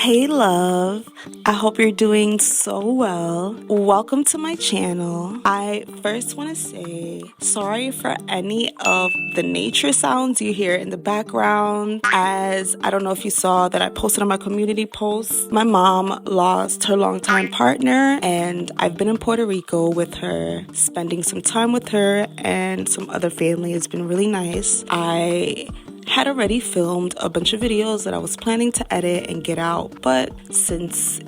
Hey love, I hope you're doing so well. Welcome to my channel. I first want to say sorry for any of the nature sounds you hear in the background, as I don't know if you saw that I posted on my community post. My mom lost her longtime partner and I've been in Puerto Rico with her, spending some time with her and some other family. It's been really nice. I had already filmed a bunch of videos that I was planning to edit and get out, but since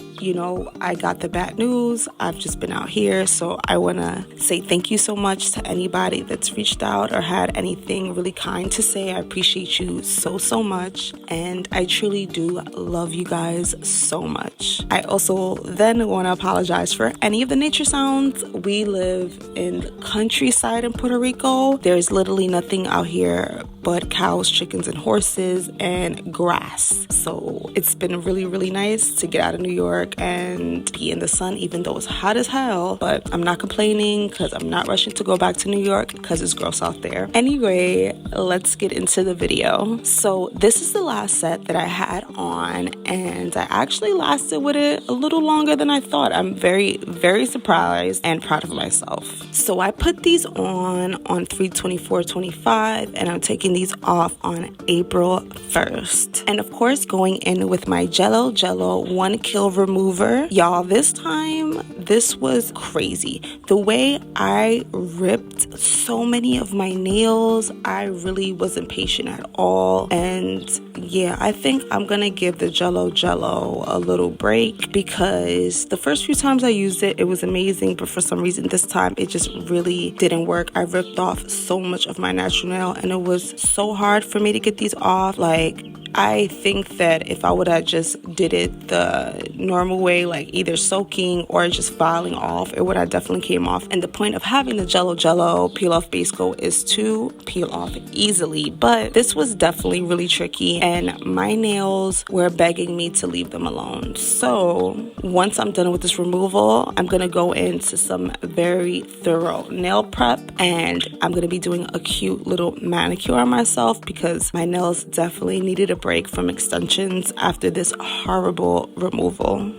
I got the bad news, I've just been out here. So I want to say thank you so much to anybody that's reached out or had anything really kind to say. I appreciate you so much, and I truly do love you guys so much. I also then want to apologize for any of the nature sounds. We live in the countryside in Puerto Rico. There's literally nothing out here but cows, chickens, and horses and grass. So it's been really nice to get out of New York and be in the sun, even though it's hot as hell. But I'm not complaining because I'm not rushing to go back to New York because it's gross out there. Anyway, let's get into the video. So this is the last set that I had on, and I actually lasted with it a little longer than I thought. I'm very surprised and proud of myself. So I put these on 3/24/25, and I'm taking these off on April 1st. And of course, going in with my Jello 1 Kill Remover. Y'all, this time, this was crazy. The way I ripped so many of my nails, I really wasn't patient at all. And yeah, I think I'm gonna give the Jello a little break, because the first few times I used it, it was amazing, but for some reason this time it just really didn't work. I ripped off so much of my natural nail, and it was so hard for me to get these off. Like, I think that if I would have just did it the normal way, like either soaking or just filing off, it would have definitely came off. And the point of having the Jello peel off base coat is to peel off easily, but this was definitely really tricky, and my nails were begging me to leave them alone. So once I'm done with this removal, I'm gonna go into some very thorough nail prep, and I'm gonna be doing a cute little manicure on myself because my nails definitely needed a break from extensions after this horrible removal.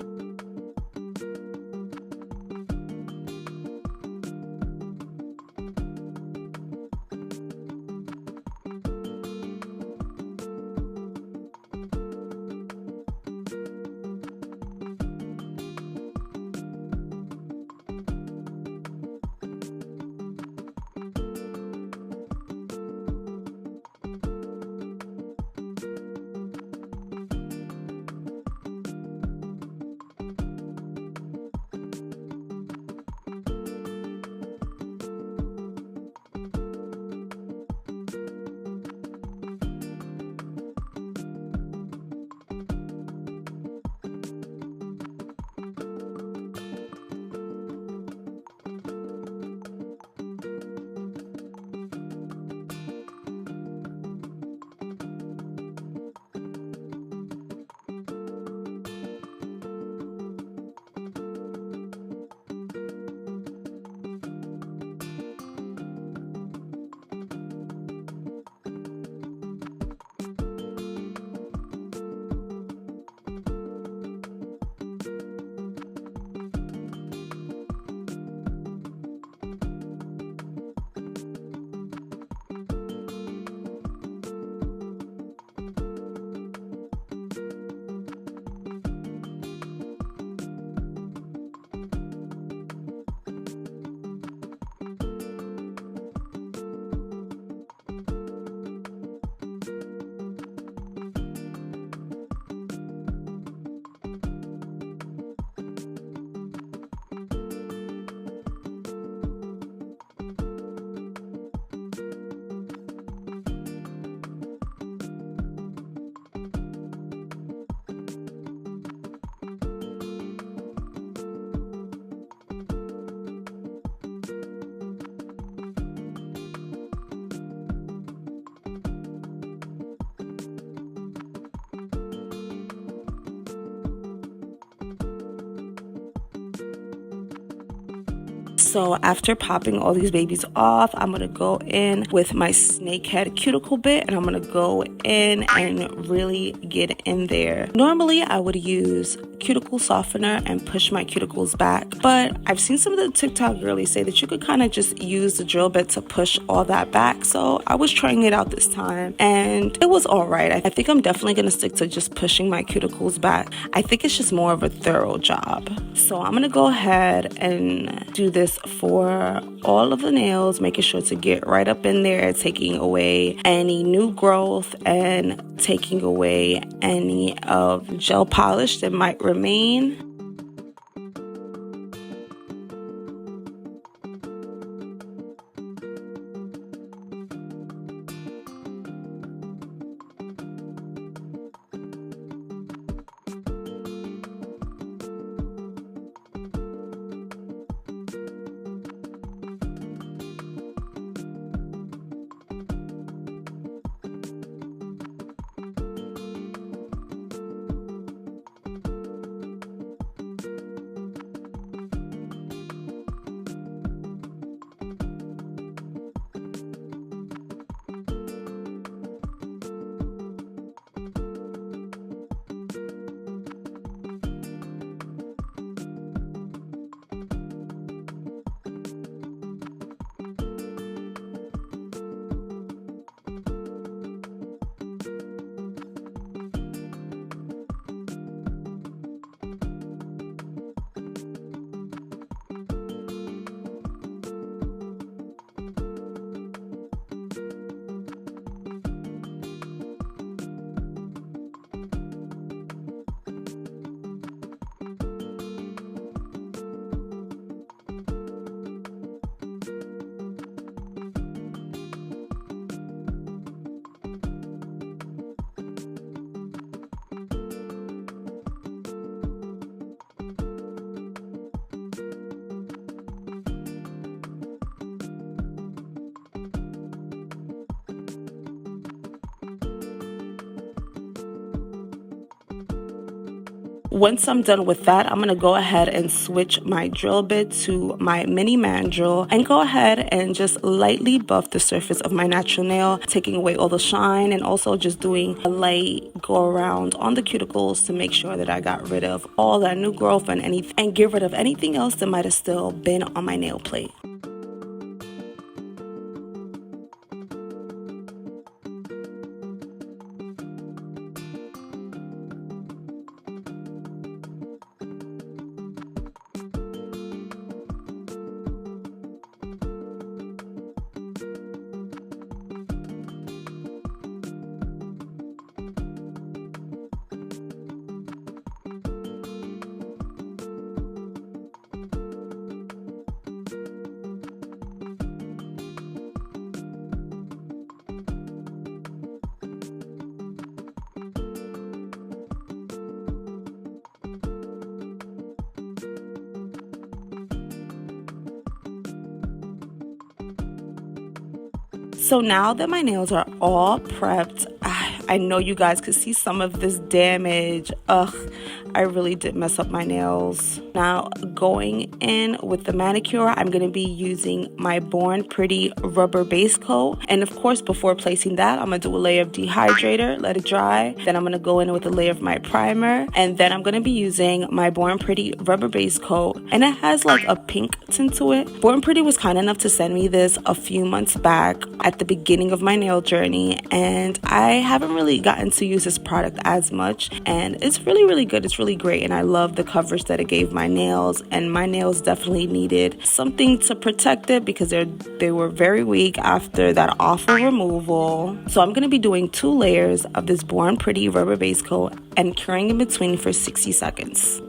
So after popping all these babies off, I'm going to go in with my snakehead cuticle bit and I'm going to go in and really get in there. Normally I would use cuticle softener and push my cuticles back, but I've seen some of the TikTok girlies say that you could kind of just use the drill bit to push all that back. So I was trying it out this time and it was all right. I think I'm definitely going to stick to just pushing my cuticles back. I think it's just more of a thorough job. So I'm going to go ahead and do this for all of the nails, making sure to get right up in there, taking away any new growth and taking away any of gel polish that might remain. Once I'm done with that, I'm going to go ahead and switch my drill bit to my mini mandrel and go ahead and just lightly buff the surface of my natural nail, taking away all the shine and also just doing a light go around on the cuticles to make sure that I got rid of all that new growth and get rid of anything else that might have still been on my nail plate. So now that my nails are all prepped, I know you guys could see some of this damage. Ugh, I really did mess up my nails. Now going in with the manicure, I'm going to be using my Born Pretty rubber base coat. And of course, before placing that, I'm going to do a layer of dehydrator, let it dry. Then I'm going to go in with a layer of my primer. And then I'm going to be using my Born Pretty rubber base coat. And it has like a pink tint to it. Born Pretty was kind enough to send me this a few months back at the beginning of my nail journey. And I haven't really gotten to use this product as much. And it's really, really good. It's really great. And I love the coverage that it gave my nails. And my nails definitely needed something to protect it because they were very weak after that awful removal. So I'm going to be doing 2 layers of this Born Pretty rubber base coat and curing in between for 60 seconds.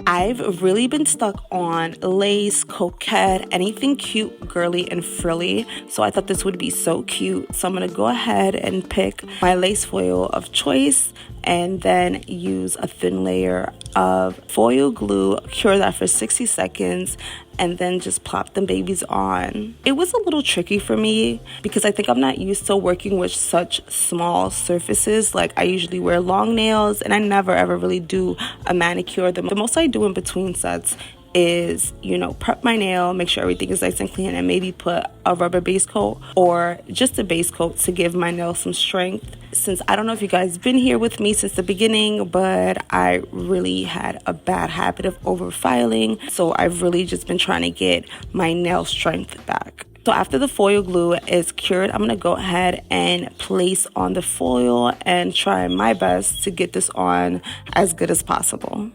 I've really been stuck on lace, coquette, anything cute, girly, and frilly. So I thought this would be so cute. So I'm going to go ahead and pick my lace foil of choice and then use a thin layer of foil glue, cure that for 60 seconds, and then just plop them babies on. It was a little tricky for me because I think I'm not used to working with such small surfaces. Like, I usually wear long nails and I never ever really do a manicure. The most I do in between sets is, prep my nail, make sure everything is nice and clean, and maybe put a rubber base coat or just a base coat to give my nails some strength. Since I don't know if you guys been here with me since the beginning, but I really had a bad habit of over filing, so I've really just been trying to get my nail strength back. So after the foil glue is cured, I'm going to go ahead and place on the foil and try my best to get this on as good as possible.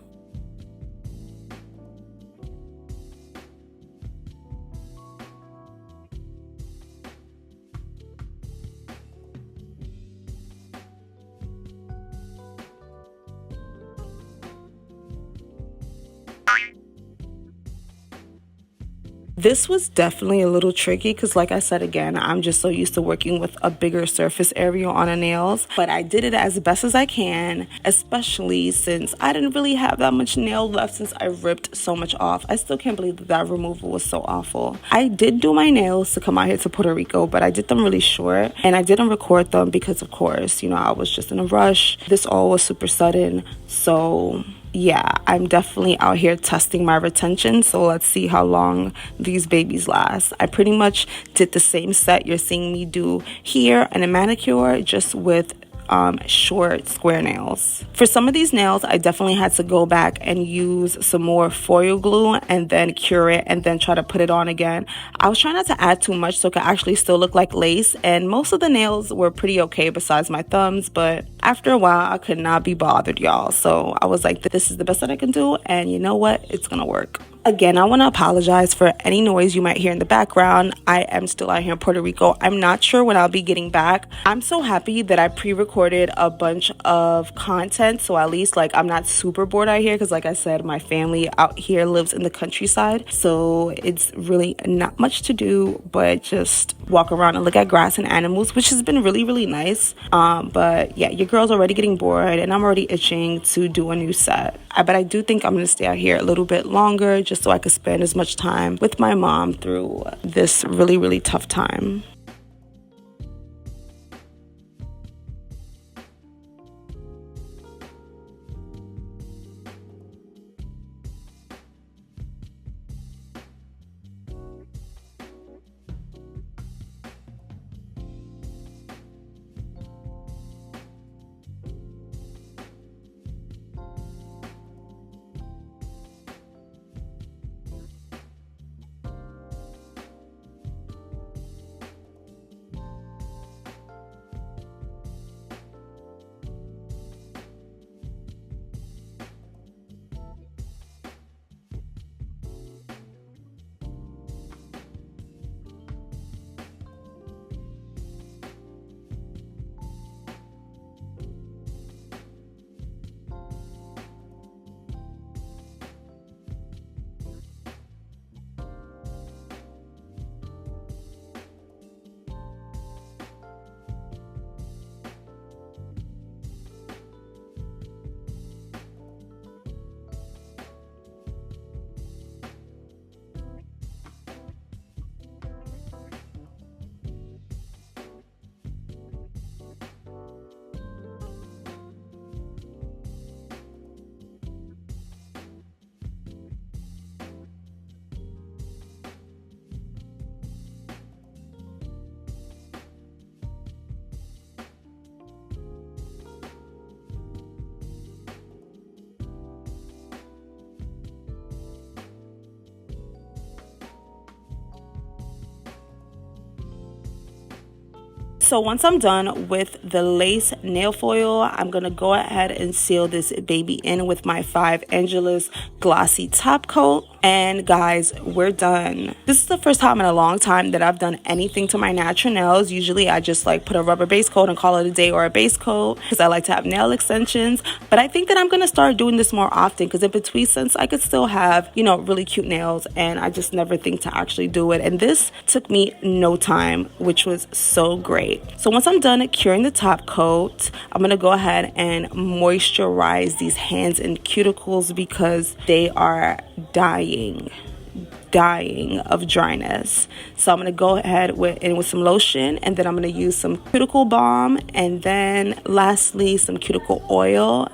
This was definitely a little tricky because, like I said again, I'm just so used to working with a bigger surface area on the nails. But I did it as best as I can, especially since I didn't really have that much nail left since I ripped so much off. I still can't believe that removal was so awful. I did do my nails to come out here to Puerto Rico, but I did them really short and I didn't record them because, of course, I was just in a rush. This all was super sudden. So yeah, I'm definitely out here testing my retention, so let's see how long these babies last. I pretty much did the same set you're seeing me do here in a manicure, just with short square nails. For some of these nails, I definitely had to go back and use some more foil glue and then cure it and then try to put it on again. I was trying not to add too much so it could actually still look like lace, and most of the nails were pretty okay besides my thumbs, but after a while I could not be bothered, y'all. So I was like, this is the best that I can do, and you know what, it's gonna work. Again, I want to apologize for any noise you might hear in the background. I am still out here in Puerto Rico. I'm not sure when I'll be getting back. I'm so happy that I pre-recorded a bunch of content, so at least I'm not super bored out here because, like I said, my family out here lives in the countryside, so it's really not much to do but just walk around and look at grass and animals, which has been really, really nice. But yeah, your girl's already getting bored and I'm already itching to do a new set. But I do think I'm going to stay out here a little bit longer just so I could spend as much time with my mom through this really, really tough time. So once I'm done with the lace nail foil, I'm going to go ahead and seal this baby in with my 5 Angelus Glossy top coat. And guys, we're done. This is the first time in a long time that I've done anything to my natural nails. Usually I just like put a rubber base coat and call it a day, or a base coat, because I like to have nail extensions. But I think that I'm gonna start doing this more often, because in between, since I could still have, you know, really cute nails, and I just never think to actually do it. And this took me no time, which was so great. So once I'm done curing the top coat, I'm gonna go ahead and moisturize these hands and cuticles, because they are dying of dryness. So I'm gonna go ahead with some lotion, and then I'm gonna use some cuticle balm, and then lastly some cuticle oil.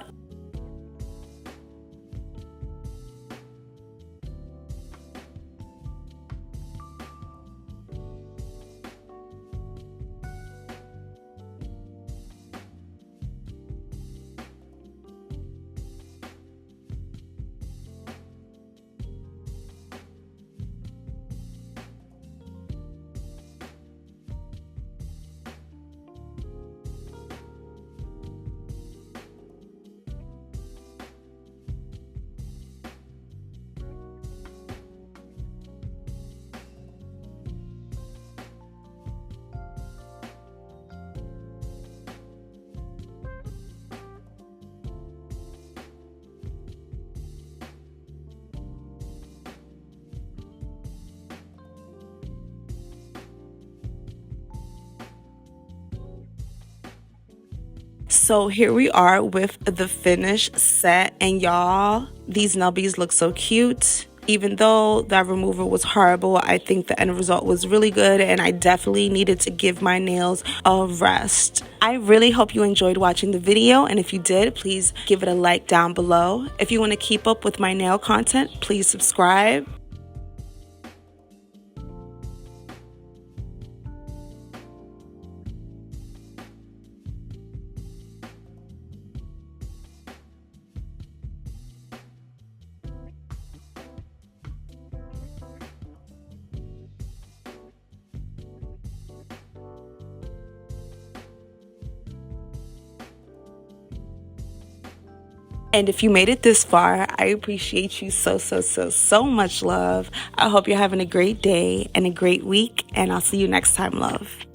So here we are with the finished set, and y'all, these nubbies look so cute. Even though that remover was horrible, I think the end result was really good, and I definitely needed to give my nails a rest. I really hope you enjoyed watching the video, and if you did, please give it a like down below. If you want to keep up with my nail content, please subscribe. And if you made it this far, I appreciate you so much, love. I hope you're having a great day and a great week, and I'll see you next time, love.